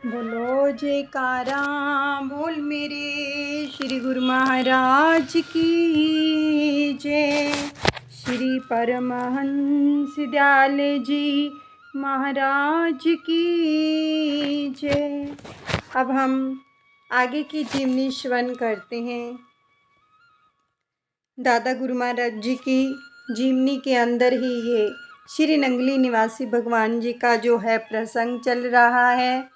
बोलो जयकारा बोल मेरे श्री गुरु महाराज की जय। श्री परमहंस दयाले जी महाराज की जय। अब हम आगे की जीवनी श्रवण करते हैं। दादा गुरु महाराज जी की जीवनी के अंदर ही ये श्री नंगली निवासी भगवान जी का जो है प्रसंग चल रहा है,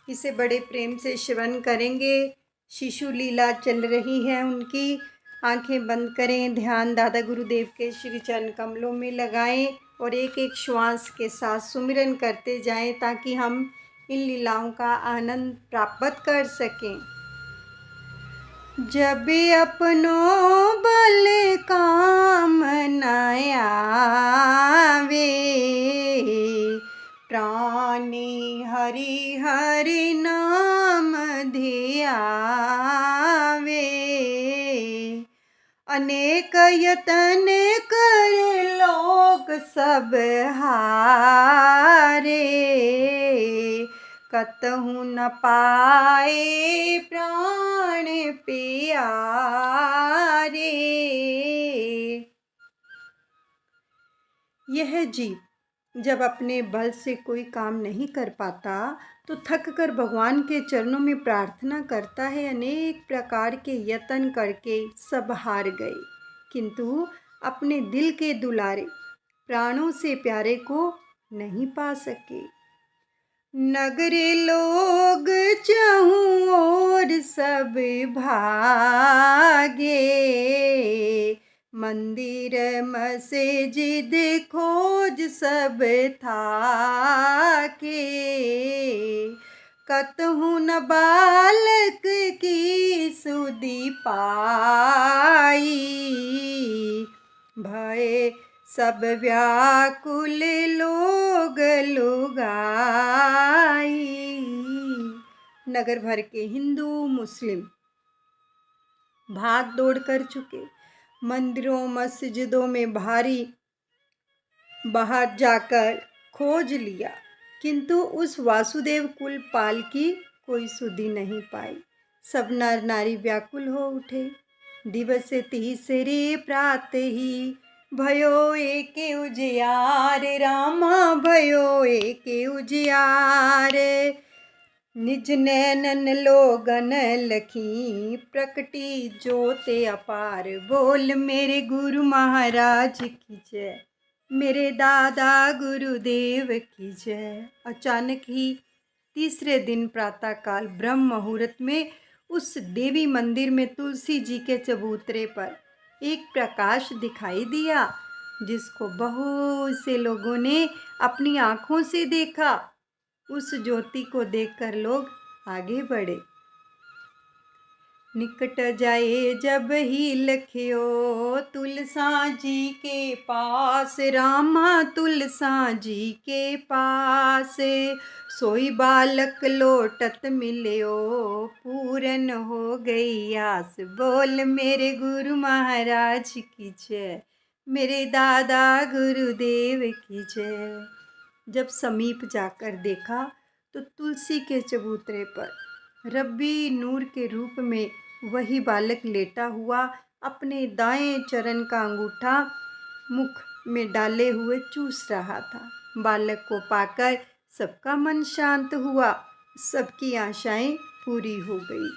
इसे बड़े प्रेम से श्रवण करेंगे। शिशु लीला चल रही है उनकी। आंखें बंद करें, ध्यान दादा गुरुदेव के श्री चरण कमलों में लगाएं और एक एक श्वास के साथ सुमिरन करते जाएं ताकि हम इन लीलाओं का आनंद प्राप्त कर सकें। जब अपनों बल काम न आवे, प्राणी हरि हरि नाम धियावे। अनेक यतन कर लोग सब हारे, कतहु न पाए प्राण प्यारे। यह जीव जब अपने बल से कोई काम नहीं कर पाता तो थक कर भगवान के चरणों में प्रार्थना करता है। अनेक प्रकार के यत्न करके सब हार गए, किंतु अपने दिल के दुलारे प्राणों से प्यारे को नहीं पा सके। नगरे लोग चहुँ ओर सब भागे, मंदिर मस्जिद खोज सब थाके। कतहु न बालक की सुधि पाई, भय सब व्याकुल लोग लुगाई। नगर भर के हिंदू मुस्लिम भाग दौड़ कर चुके, मंदिरों मस्जिदों में भारी बाहर जाकर खोज लिया, किंतु उस वासुदेव कुल पाल की कोई सुधि नहीं पाई। सब नर नारी व्याकुल हो उठे। दिवस तीसरे प्रातः ही भयो एके उजियार, रामा भयो एके उजियार। निज नैनन लोगन लखी, प्रकटी ज्योति अपार। बोल मेरे गुरु महाराज की जय, मेरे दादा गुरुदेव की जय। अचानक ही तीसरे दिन प्रातःकाल ब्रह्म मुहूर्त में उस देवी मंदिर में तुलसी जी के चबूतरे पर एक प्रकाश दिखाई दिया, जिसको बहुत से लोगों ने अपनी आँखों से देखा। उस ज्योति को देखकर लोग आगे बढ़े। निकट जाए जब ही लखियो तुलसा जी के पास, रामा तुलसा जी के पास। सोई बालक लोटत मिलियो, पूरन हो गई आस। बोल मेरे गुरु महाराज की जय, मेरे दादा गुरुदेव की जय। जब समीप जाकर देखा तो तुलसी के चबूतरे पर रब्बी नूर के रूप में वही बालक लेटा हुआ अपने दाएं चरण का अंगूठा मुख में डाले हुए चूस रहा था। बालक को पाकर सबका मन शांत हुआ, सबकी आशाएं पूरी हो गई।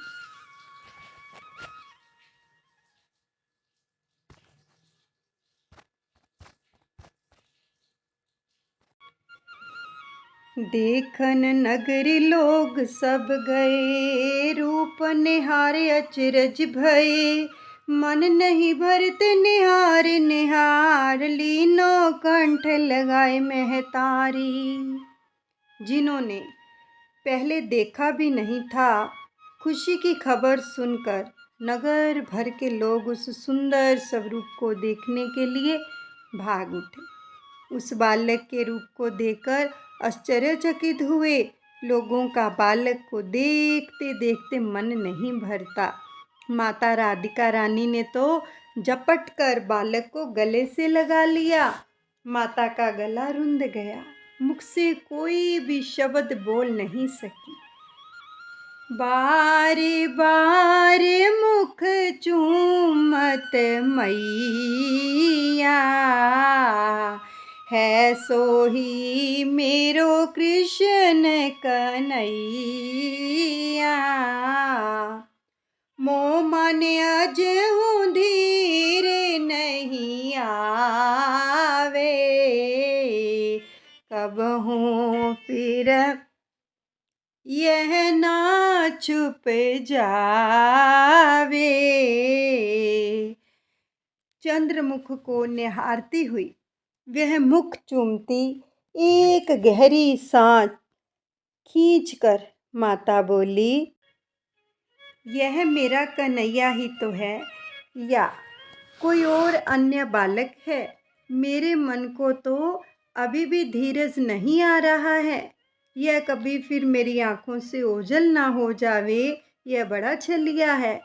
देखन नगरी लोग सब गए, रूप निहारे अचरज भये। मन नहीं भरते निहार निहार, लीनो कंठ लगाए महतारी। जिन्होंने पहले देखा भी नहीं था, खुशी की खबर सुनकर नगर भर के लोग उस सुंदर स्वरूप को देखने के लिए भाग उठे। उस बालक के रूप को देखकर आश्चर्यचकित हुए। लोगों का बालक को देखते देखते मन नहीं भरता। माता राधिका रानी ने तो झपट कर बालक को गले से लगा लिया। माता का गला रुंध गया, मुख से कोई भी शब्द बोल नहीं सकी। बार बार मुख चूमत मैया, है सोही मेरो कृष्ण कन्हैया। मोह मन अजहु धीर नहीं आवे, कबहूँ फिर यह ना छुप जावे। चंद्रमुख को निहारती हुई वह मुख चूमती एक गहरी सांस खींचकर माता बोली, यह मेरा कन्हैया ही तो है या कोई और अन्य बालक है। मेरे मन को तो अभी भी धीरज नहीं आ रहा है। यह कभी फिर मेरी आंखों से ओझल ना हो जावे। यह बड़ा छलिया है।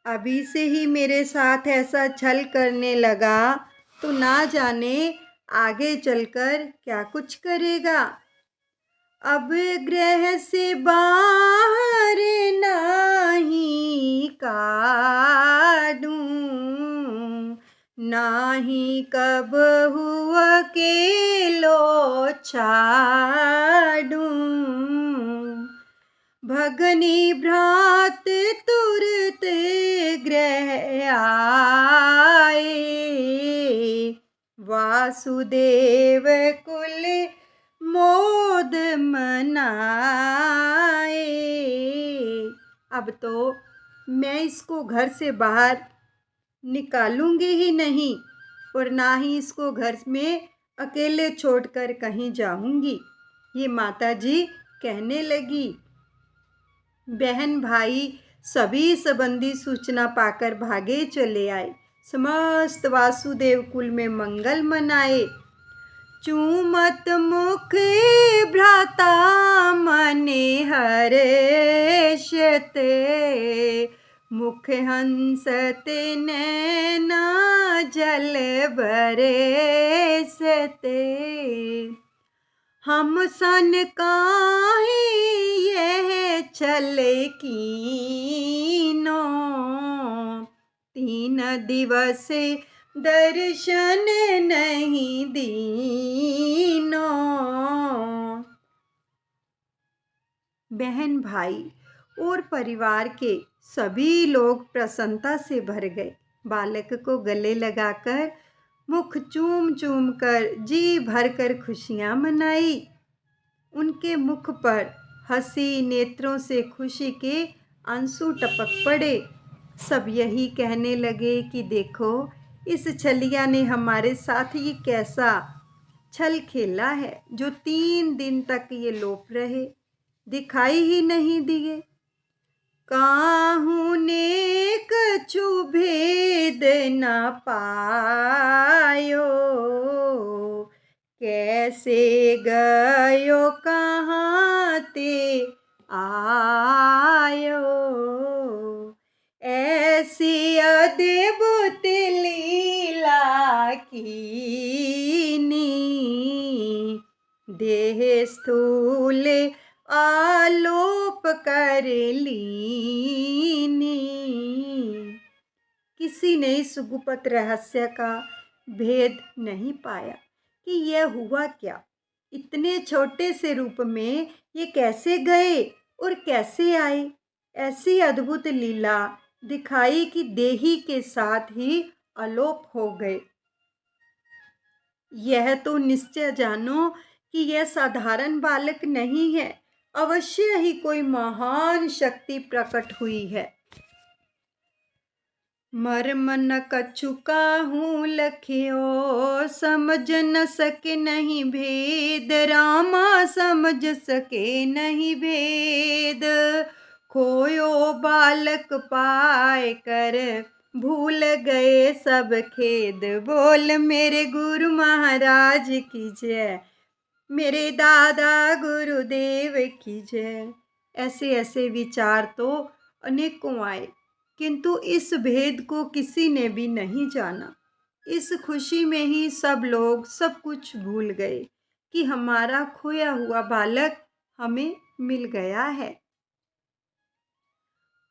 अभी से ही मेरे साथ ऐसा छल करने लगा तो ना जाने आगे चलकर क्या कुछ करेगा। अब गृह से बाहर नाही काढूं, नाही कबहू अकेलो छाडूं। भगनी भ्रात तुरत गृह आए, वासुदेव कुल मोद मनाए। अब तो मैं इसको घर से बाहर निकालूंगी ही नहीं और ना ही इसको घर में अकेले छोड़कर कहीं जाऊंगी, ये माताजी कहने लगी। बहन भाई सभी संबंधी सूचना पाकर भागे चले आए। समस्त वासुदेव कुल में मंगल मनाए। चूमत मुख भ्राता मने हर्षते, मुख हंसते नैना जल बरसते। हम सन काहे यह छल कीनो, 3 दिवस दर्शन नहीं दीनो। बहन भाई और परिवार के सभी लोग प्रसन्नता से भर गए। बालक को गले लगाकर मुख चूम चूम कर जी भरकर खुशियां मनाई। उनके मुख पर हंसी नेत्रों से खुशी के आंसू टपक पड़े। सब यही कहने लगे कि देखो इस छलिया ने हमारे साथ ये कैसा छल खेला है, जो 3 दिन तक ये लोप रहे, दिखाई ही नहीं दिए। काहू ने कछु भेद न पायो, कैसे गयो कहाँ ते आयो। ऐसी अद्भुत लीला कीनी, देह स्थूल आलोप कर लीनी। किसी ने इस गुप्त रहस्य का भेद नहीं पाया कि यह हुआ क्या। इतने छोटे से रूप में ये कैसे गए और कैसे आए। ऐसी अद्भुत लीला दिखाई कि देही के साथ ही अलोप हो गए। यह तो निश्चय जानो कि यह साधारण बालक नहीं है, अवश्य ही कोई महान शक्ति प्रकट हुई है। मर्म न कछु काहू लखियो, समझ न सके नहीं भेद। रामा समझ सके नहीं भेद, खोयो बालक पाए कर भूल गए सब खेद। बोल मेरे गुरु महाराज की जय, मेरे दादा गुरुदेव की जय। ऐसे ऐसे विचार तो अनेकों आए, किंतु इस भेद को किसी ने भी नहीं जाना। इस खुशी में ही सब लोग सब कुछ भूल गए कि हमारा खोया हुआ बालक हमें मिल गया है।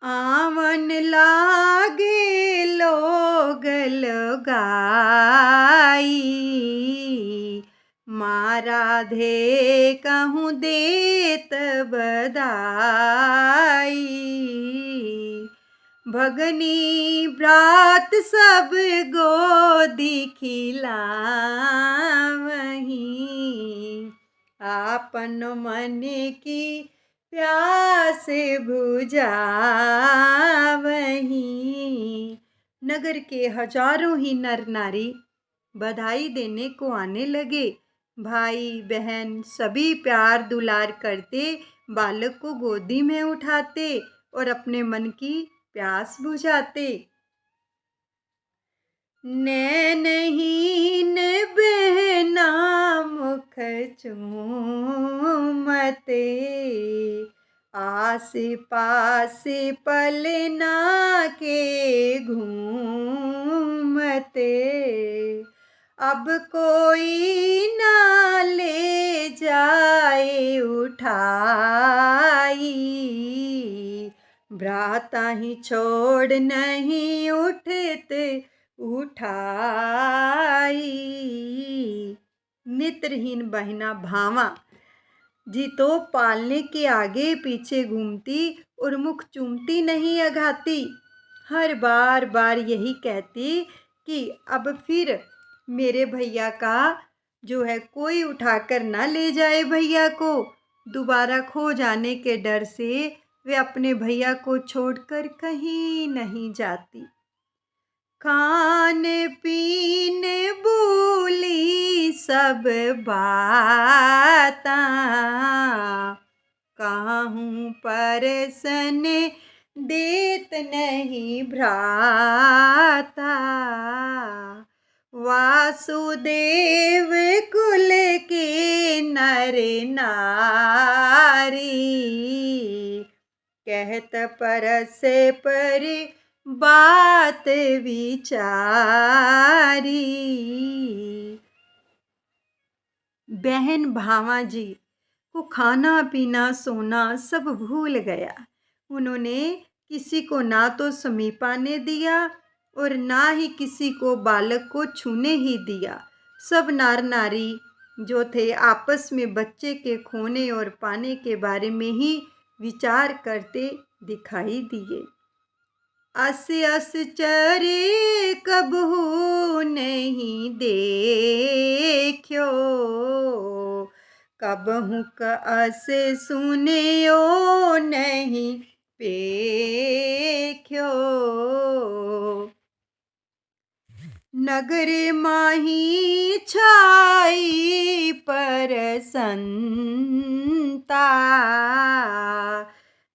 आवन लागे लोग लगाई, माँ राधे कहूँ देत बधाई। भगनी ब्रात सब गोदी खिलावहीं, आपन मन की प्यास बुझावहीं। नगर के हजारों ही नर नारी बधाई देने को आने लगे। भाई बहन सभी प्यार दुलार करते, बालक को गोदी में उठाते और अपने मन की प्यास बुझाते। नैनहीन बहना मुख चूमते, आस पास पलना के घूमते। अब कोई ना ले जाए उठाई, भ्राता ही छोड़ नहीं उठते उठाई। नेत्रहीन बहना भावा जी तो पालने के आगे पीछे घूमती और मुख चूमती नहीं अघाती। हर बार बार यही कहती कि अब फिर मेरे भैया का जो है कोई उठाकर ना ले जाए भैया को। दोबारा खो जाने के डर से वे अपने भैया को छोड़कर कहीं नहीं जाती। खान पीन भूली सब बाता, काहूँ परसन देत नहीं भ्राता। वासुदेव कुल के नर नारी, कहत परस पर बात विचारी। बहन भावा जी को खाना पीना सोना सब भूल गया। उन्होंने किसी को ना तो समीप आने दिया और ना ही किसी को बालक को छूने ही दिया। सब नार नारी जो थे आपस में बच्चे के खोने और पाने के बारे में ही विचार करते दिखाई दिए। अस अस चरे कबहू नहीं देखियो, कबहू का अस सुनियो नहीं पेख्यो। नगर माही छाई परसंता,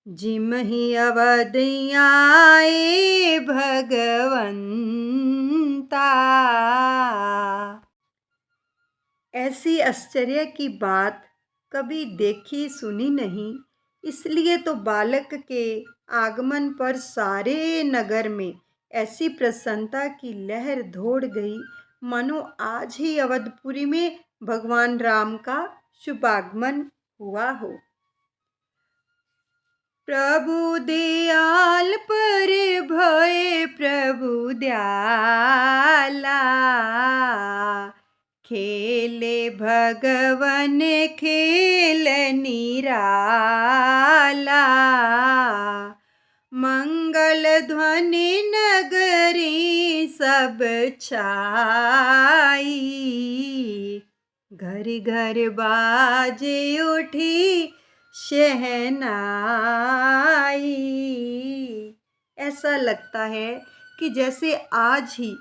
जिम ही अवध आए भगवंता। ऐसी आश्चर्य की बात कभी देखी सुनी नहीं, इसलिए तो बालक के आगमन पर सारे नगर में ऐसी प्रसन्नता की लहर दौड़ गई, मानो आज ही अवधपुरी में भगवान राम का शुभागमन हुआ हो। प्रभु दयाल पर भय प्रभु दयाला, खेले भगवन खेल निराला। मंगल ध्वनि नगरी सब छाई, घर घर बाजे उठी शहनाई। ऐसा लगता है कि जैसे आज ही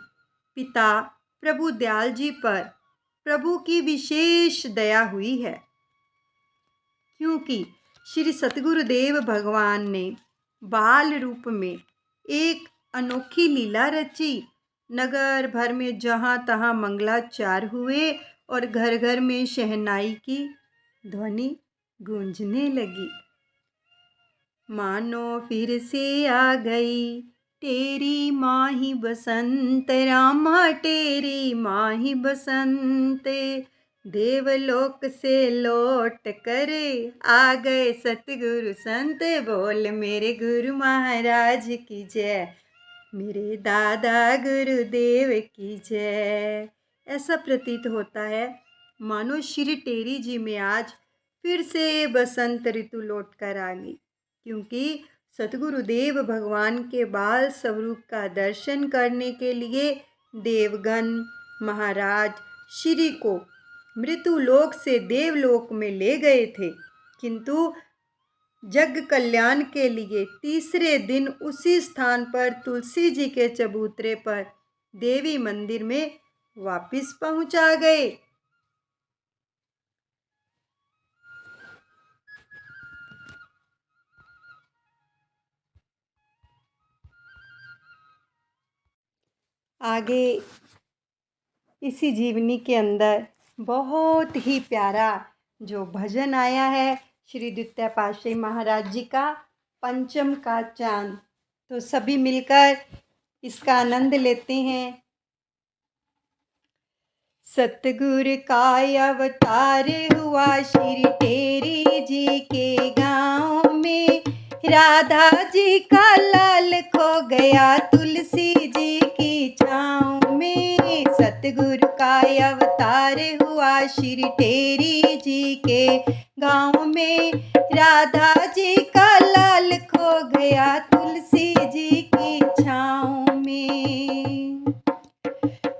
पिता प्रभु दयाल जी पर प्रभु की विशेष दया हुई है, क्योंकि श्री सतगुरुदेव भगवान ने बाल रूप में एक अनोखी लीला रची। नगर भर में जहाँ तहाँ मंगलाचार हुए और घर घर में शहनाई की ध्वनि गूंजने लगी। मानो फिर से आ गई तेरी माही बसंत, रामा तेरी माही बसंत। देवलोक से लौट कर आ गए सतगुरु संत, बोल मेरे गुरु महाराज की जय, मेरे दादा गुरुदेव की जय। ऐसा प्रतीत होता है मानो श्री टेरी जी में आज फिर से बसंत ऋतु लौट कर आ गई, क्योंकि सतगुरुदेव भगवान के बाल स्वरूप का दर्शन करने के लिए देवगण महाराज श्री को मृत्युलोक से देवलोक में ले गए थे, किंतु जग कल्याण के लिए तीसरे दिन उसी स्थान पर तुलसी जी के चबूतरे पर देवी मंदिर में वापिस पहुंचा गए। आगे इसी जीवनी के अंदर बहुत ही प्यारा जो भजन आया है श्री द्वितीय पातशाही महाराज जी का, पंचम का चांद। तो सभी मिलकर इसका आनंद लेते हैं। सतगुरु का अवतार हुआ श्री टेरी जी के गांव में, राधा जी का लाल खो गया तुलसी जी की छाँव में। सतगुरु का अवतार हुआ श्री टेरी जी के गांव में, राधा जी का लाल खो गया तुलसी जी की छाँव में।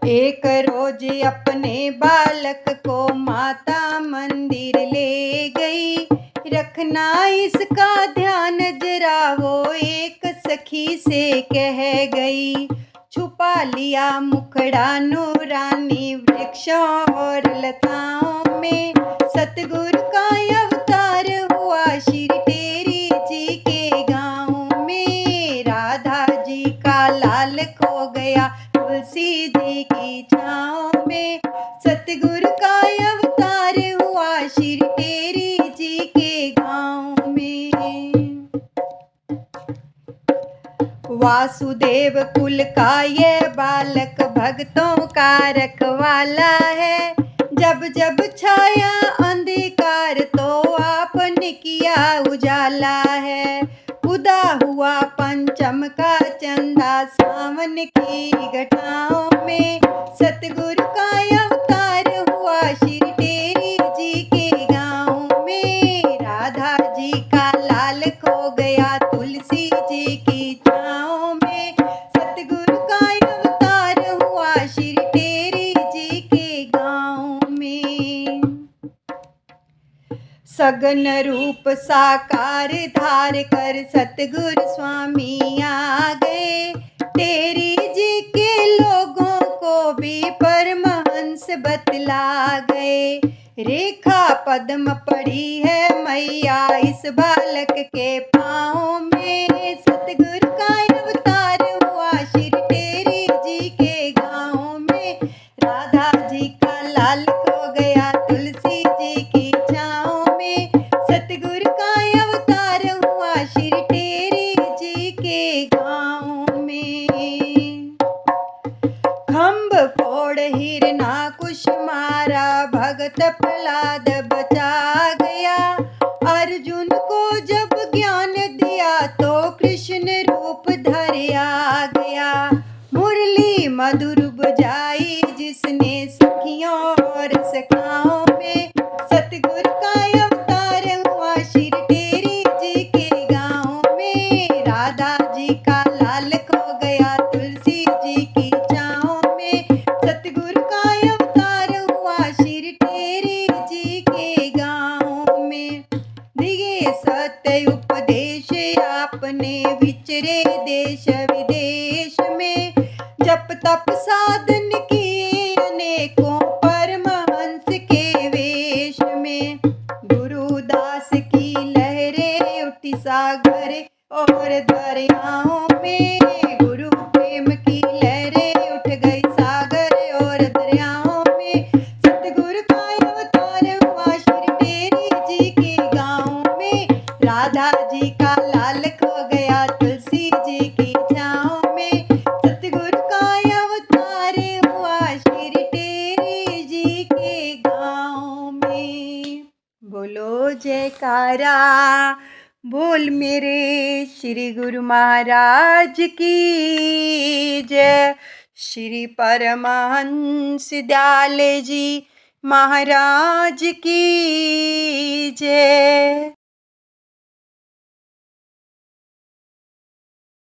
एक रोज अपने बालक को माता मंदिर ले गई, रखना इसका ध्यान जरा वो एक सखी से कह गई। छुपा लिया मुखड़ा नूरानी वृक्षों और लताओं में, सतगुरु का अवतार हुआ श्री टेरी जी के गाँव में। राधा जी का लाल खो गया तुलसी जी की छाँव में, सतगुरु का अवतार हुआ श्री टेरी जी के गाँव में। वासुदेव कुल का ये बालक भक्तों का रखवाला है, जब जब छाया अंधकार तो आपने किया उजाला है। उदा हुआ पंचम का चंदा सावन की घटाओं में, सतगुरु का अवतार हुआ श्री टेरी जी के गाँव में। राधा जी का लाल खो गया तुलसी जी की छाँव में, सतगुरु का अवतार हुआ श्री टेरी जी के गाँव में। सगन रूप साकार धार कर सतगुरु स्वामी आ गए, टेरी जी के लोगों को भी परमहंस बतला गए। रेखा पद्म पड़ी है मैया इस बालक के पाँव में, सतगुरु का अवतार हुआ श्री टेरी जी के गाँव में। राधा जी का लाल खो गया तुलसी जी की छाँव में, सतगुरु का अवतार हुआ श्री टेरी जी के गाँव में। खम्भ फोड़ हिरणाकुश मारा भगत प्रहलाद बचा गया, अर्जुन को जब ज्ञान दिया तो कृष्ण रूप धर आ गया। मुरली मधुर बजाई जिसने सखियों और सखाओं में, सतगुरु का अवतार हुआ श्री टेरी जी के गाँव में। राधा जी का लाल खो गया तुलसी जी की छाँव में, सतगुरु का अवतार हुआ श्री टेरी जी के गाँव में। दिए सत्य उपदेश आपने विचरे देश विदेश में, जप तप साधन किए अनेकों परमहंस के वेश में। गुरुदास की लहरें उठी सागर और दरियाओं में, गुरु प्रेम की लहरें उठ गई सागर और दरियाओं में। सतगुरु का अवतार हुआ श्री टेरी जी के गाँव में, राधा जी का लाल खो गया तुलसी जी की छाँव में, सतगुरु का अवतार हुआ श्री टेरी जी के गाँव प्यारा। बोल मेरे श्री गुरु महाराज की जय। श्री परमहंस दयाल जी महाराज की जय।